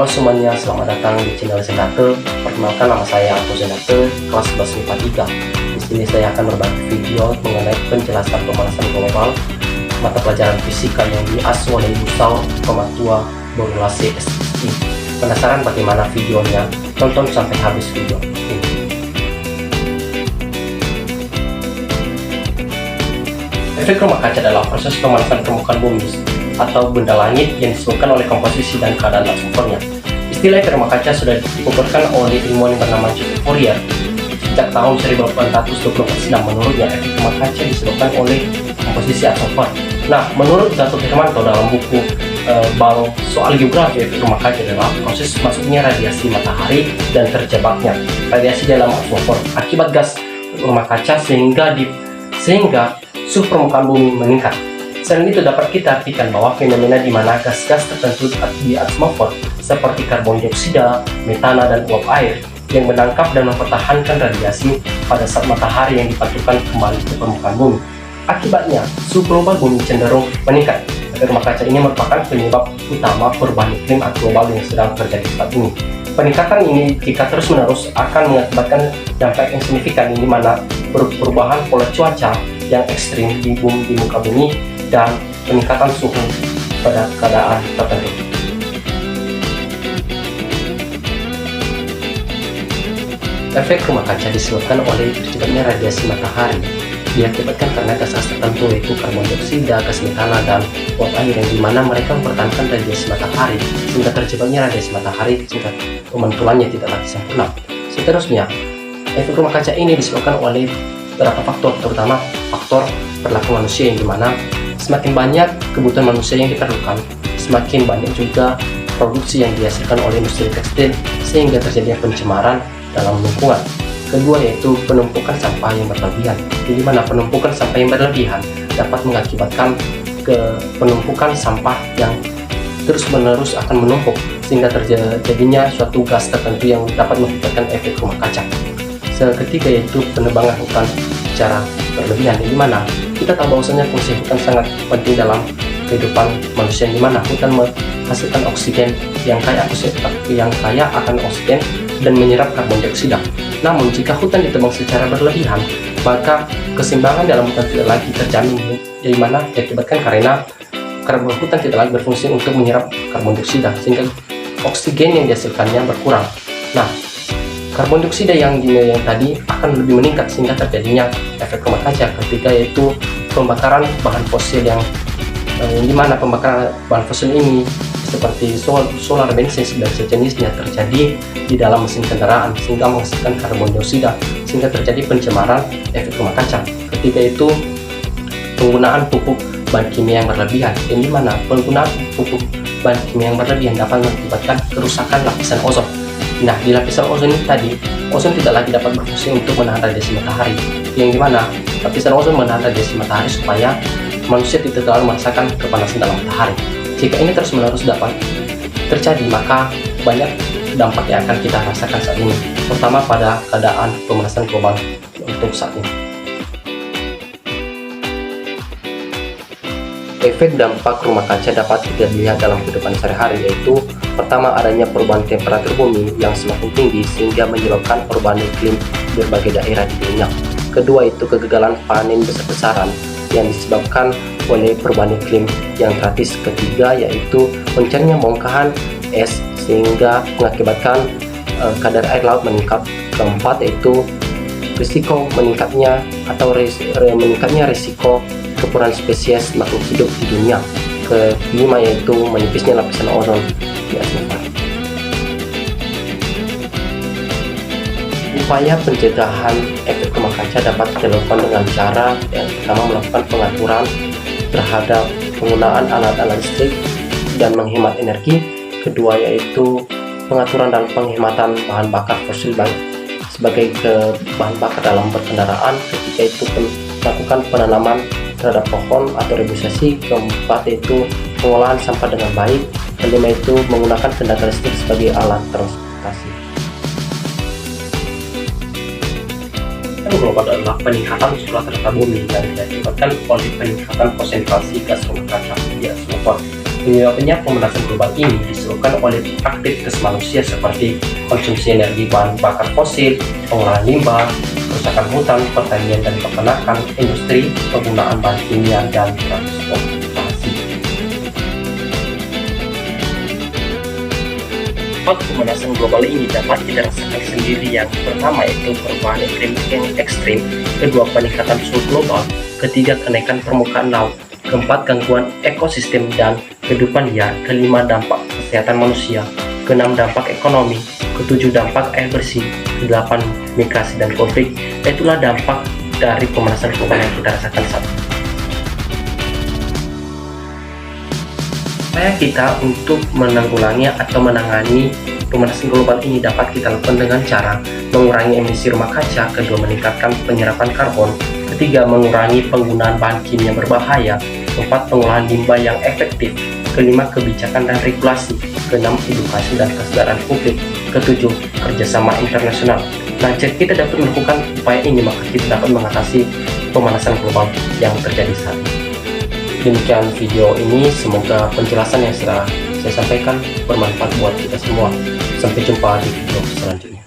Halo semuanya, selamat datang di channel Zendate. Perkenalkan, nama saya Arto Zendate, kelas 11 MIPA 3. Di sini saya akan berbagi video mengenai penjelasan pemanasan global, mata pelajaran fisika yang diasuh oleh Ibu Saur, Pematua Borulasi SSI. Penasaran bagaimana videonya? Tonton sampai habis video ini. Efek rumah kaca adalah proses pemanasan permukaan bumi atau benda langit yang disebabkan oleh komposisi dan keadaan atmosfernya. Istilah efek rumah kaca sudah dikukuhkan oleh ilmuwan yang bernama Joseph Fourier sejak tahun 1824 silam. Menurutnya, efek rumah kaca disebabkan oleh komposisi atmosfer. Nah, menurut Gatot Hermanto dalam buku Bang Soal Geografi, efek rumah kaca adalah proses masuknya radiasi matahari dan terjebaknya radiasi dalam atmosfer akibat gas rumah kaca sehingga suhu permukaan bumi meningkat. Selain itu, dapat kita artikan bahwa fenomena di mana gas-gas tertentu di atmosfer seperti karbon dioksida, metana, dan uap air yang menangkap dan mempertahankan radiasi pada saat matahari yang dipantulkan kembali ke permukaan bumi. Akibatnya, suhu global bumi cenderung meningkat. Efek rumah kaca ini merupakan penyebab utama perubahan iklim global yang sedang terjadi saat ini. Peningkatan ini jika terus-menerus akan mengakibatkan dampak yang signifikan, di mana perubahan pola cuaca yang ekstrim di muka bumi dan peningkatan suhu pada keadaan tertentu. Efek rumah kaca disebabkan oleh terciptanya radiasi matahari, diakibatkan karena gas tertentu yaitu karbon dioksida, gas metana, dan uap air yang dimana mereka mempertahankan radiasi matahari sehingga terjebaknya radiasi matahari sehingga pemantulannya tidak lagi sempurna. Seterusnya, efek rumah kaca ini disebabkan oleh beberapa faktor, terutama faktor perilaku manusia yang dimana semakin banyak kebutuhan manusia yang diperlukan, semakin banyak juga produksi yang dihasilkan oleh industri tekstil sehingga terjadi pencemaran dalam lingkungan. Kedua yaitu penumpukan sampah yang berlebihan, di mana penumpukan sampah yang berlebihan dapat mengakibatkan penumpukan sampah yang terus-menerus akan menumpuk sehingga terjadinya suatu gas tertentu yang dapat mengakibatkan efek rumah kaca. Ketiga yaitu penebangan hutan secara berlebihan, di mana kita tahu bahwasanya fungsi hutan sangat penting dalam kehidupan manusia, di mana hutan menghasilkan oksigen yang kaya akan oksigen dan menyerap karbon dioksida. Namun jika hutan ditebang secara berlebihan, maka keseimbangan dalam hutan tidak lagi terjamin, di mana diakibatkan karena hutan tidak lagi berfungsi untuk menyerap karbon dioksida sehingga oksigen yang dihasilkannya berkurang. Nah, karbon dioksida yang tadi akan lebih meningkat sehingga terjadinya efek rumah kaca. Ketiga yaitu pembakaran bahan fosil yang dimana pembakaran bahan fosil ini seperti solar, bensin, dan sejenisnya terjadi di dalam mesin kendaraan sehingga menghasilkan karbon dioksida sehingga terjadi pencemaran efek rumah kaca. Ketiga itu penggunaan pupuk bahan kimia yang berlebihan, yang dimana penggunaan pupuk bahan kimia yang berlebihan dapat mengakibatkan kerusakan lapisan ozon. Nah, di lapisan ozon ini tadi, ozon tidak lagi dapat berfungsi untuk menahan radiasi matahari, yang dimana lapisan ozon menahan radiasi matahari supaya manusia tidak terlalu merasakan kepanasan dalam matahari. Jika ini terus-menerus dapat terjadi, maka banyak dampak yang akan kita rasakan saat ini, terutama pada keadaan pemanasan global untuk saat ini. Efek dampak rumah kaca dapat kita lihat dalam kehidupan sehari-hari, yaitu pertama, adanya perubahan temperatur bumi yang semakin tinggi sehingga menyebabkan perubahan iklim di berbagai daerah di dunia. Kedua itu kegagalan panen besar-besaran yang disebabkan oleh perubahan iklim yang drastis. Ketiga yaitu puncaknya bongkahan es sehingga mengakibatkan kadar air laut meningkat. Keempat yaitu risiko meningkatnya risiko kepunahan spesies makhluk hidup di dunia. Kelima yaitu menipisnya lapisan ozon di atmosfer. Upaya pencegahan efek rumah kaca dapat dilakukan dengan cara yang pertama, melakukan pengaturan terhadap penggunaan alat-alat listrik dan menghemat energi. Kedua yaitu pengaturan dan penghematan bahan bakar fosil sebagai bahan bakar dalam berkendaraan. Ketiga itu melakukan penanaman terhadap pohon atau reboisasi. Keempat yaitu pengolahan sampah dengan baik. Kelima itu menggunakan tenaga listrik sebagai alat transportasi. Global adalah peningkatan suhu rata-rata bumi yang diakibatkan oleh peningkatan konsentrasi gas rumah kaca di atmosfer Penyebabnya pemanasan global ini disebabkan oleh aktivitas manusia seperti konsumsi energi bahan bakar fosil, pengolahan limbah, kerusakan hutan, pertanian dan peternakan, industri, penggunaan bahan kimia, dan transportasi. Dampak pemanasan global ini dapat kita rasakan sendiri. Yang pertama yaitu perubahan iklim yang ekstrim, kedua peningkatan suhu global, ketiga kenaikan permukaan laut, keempat gangguan ekosistem dan kehidupan liar, kelima dampak kesehatan manusia, keenam dampak ekonomi, ketujuh dampak air bersih, kedelapan migrasi dan konflik. Itulah dampak dari pemanasan global yang kita rasakan saat ini. Upaya kita untuk menanggulangi atau menangani pemanasan global ini dapat kita lakukan dengan cara mengurangi emisi rumah kaca, kedua meningkatkan penyerapan karbon, ketiga mengurangi penggunaan bahan kimia berbahaya, keempat pengolahan limbah yang efektif, kelima kebijakan dan regulasi, keenam edukasi dan kesadaran publik, ketujuh kerjasama internasional. Nah, jika kita dapat melakukan upaya ini, maka kita dapat mengatasi pemanasan global yang terjadi saat ini. Demikian video ini, semoga penjelasan yang sudah saya sampaikan bermanfaat buat kita semua. Sampai jumpa di video selanjutnya.